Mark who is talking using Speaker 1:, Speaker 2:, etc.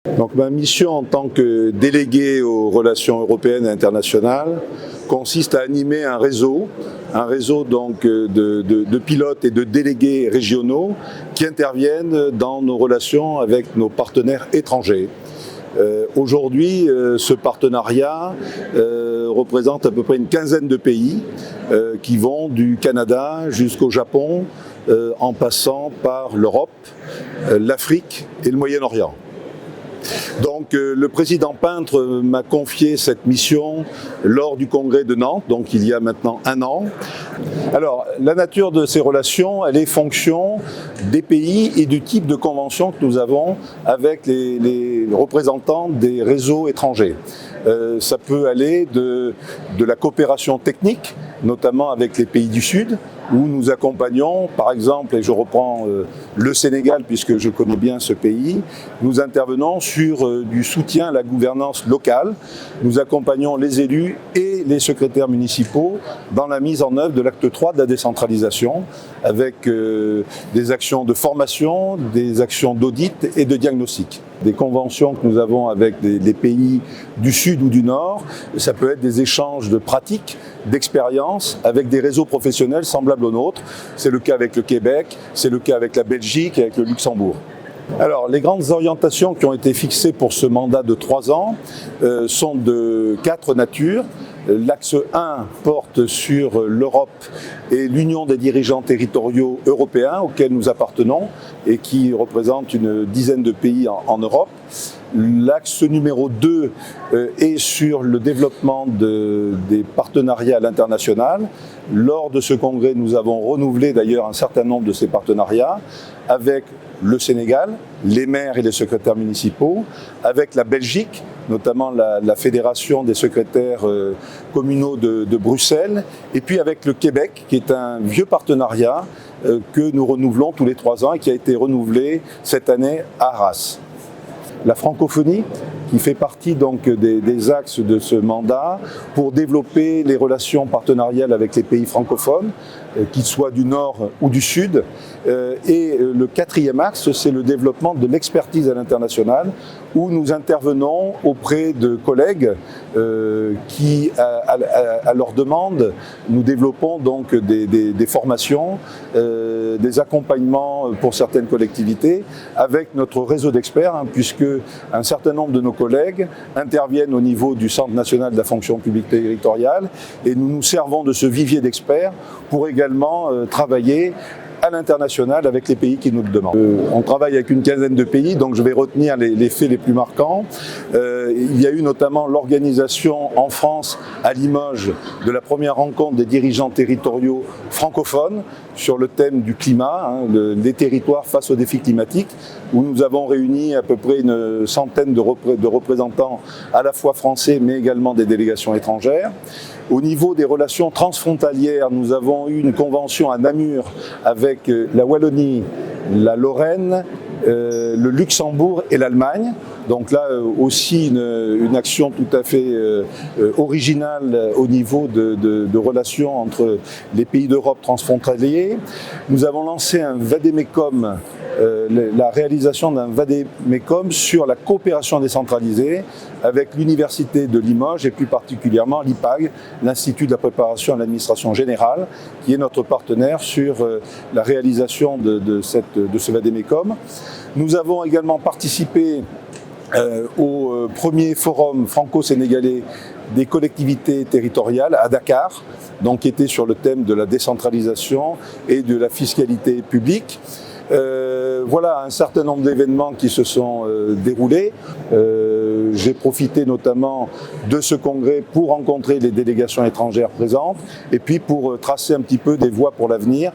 Speaker 1: Donc ma mission en tant que délégué aux relations européennes et internationales consiste à animer un réseau donc de pilotes et de délégués régionaux qui interviennent dans nos relations avec nos partenaires étrangers. Aujourd'hui, ce partenariat représente à peu près une quinzaine de pays qui vont du Canada jusqu'au Japon, en passant par l'Europe, l'Afrique et le Moyen-Orient. Donc le président Peintre m'a confié cette mission lors du congrès de Nantes, donc il y a maintenant un an. Alors la nature de ces relations, elle est fonction des pays et du type de convention que nous avons avec les représentants des réseaux étrangers. Ça peut aller de la coopération technique, notamment avec les pays du Sud, où nous accompagnons, par exemple, et je reprends le Sénégal puisque je connais bien ce pays, nous intervenons sur du soutien à la gouvernance locale. Nous accompagnons les élus et les secrétaires municipaux dans la mise en œuvre de l'acte 3 de la décentralisation, avec des actions de formation, des actions d'audit et de diagnostic. Des conventions que nous avons avec des pays du Sud ou du Nord, ça peut être des échanges de pratiques, d'expériences avec des réseaux professionnels semblables aux nôtres. C'est le cas avec le Québec, c'est le cas avec la Belgique et avec le Luxembourg. Alors, les grandes orientations qui ont été fixées pour ce mandat de 3 ans sont de 4 natures. L'axe 1 porte sur l'Europe et l'union des dirigeants territoriaux européens auxquels nous appartenons et qui représentent une dizaine de pays en Europe. L'axe numéro 2 est sur le développement des partenariats à l'international. Lors de ce congrès, nous avons renouvelé d'ailleurs un certain nombre de ces partenariats avec le Sénégal, les maires et les secrétaires municipaux, avec la Belgique, notamment la Fédération des secrétaires communaux de Bruxelles, et puis avec le Québec, qui est un vieux partenariat que nous renouvelons tous les 3 ans et qui a été renouvelé cette année à Arras. La francophonie, qui fait partie donc des axes de ce mandat pour développer les relations partenariales avec les pays francophones, qu'ils soient du Nord ou du Sud. Et le 4e axe, c'est le développement de l'expertise à l'international, où nous intervenons auprès de collègues qui, à leur demande, nous développons donc des formations, des accompagnements pour certaines collectivités, avec notre réseau d'experts, puisque un certain nombre de nos collègues interviennent au niveau du Centre national de la fonction publique territoriale, et nous nous servons de ce vivier d'experts pour également travailler à l'international avec les pays qui nous le demandent. On travaille avec une quinzaine de pays, donc je vais retenir les faits les plus marquants. Il y a eu notamment l'organisation en France, à Limoges, de la première rencontre des dirigeants territoriaux francophones sur le thème du climat, les territoires face aux défis climatiques, où nous avons réuni à peu près une centaine de représentants à la fois français mais également des délégations étrangères. Au niveau des relations transfrontalières, nous avons eu une convention à Namur avec la Wallonie, la Lorraine, le Luxembourg et l'Allemagne. Donc là aussi une action tout à fait originale au niveau de relations entre les pays d'Europe transfrontaliers. Nous avons lancé un Vademecum, la réalisation d'un Vademecum sur la coopération décentralisée avec l'Université de Limoges et plus particulièrement l'IPAG, l'Institut de la préparation à l'administration générale, qui est notre partenaire sur la réalisation de ce Vademecum. Nous avons également participé au premier forum franco-sénégalais des collectivités territoriales à Dakar, donc qui était sur le thème de la décentralisation et de la fiscalité publique. Voilà un certain nombre d'événements qui se sont déroulés. J'ai profité notamment de ce congrès pour rencontrer les délégations étrangères présentes et puis pour tracer un petit peu des voies pour l'avenir.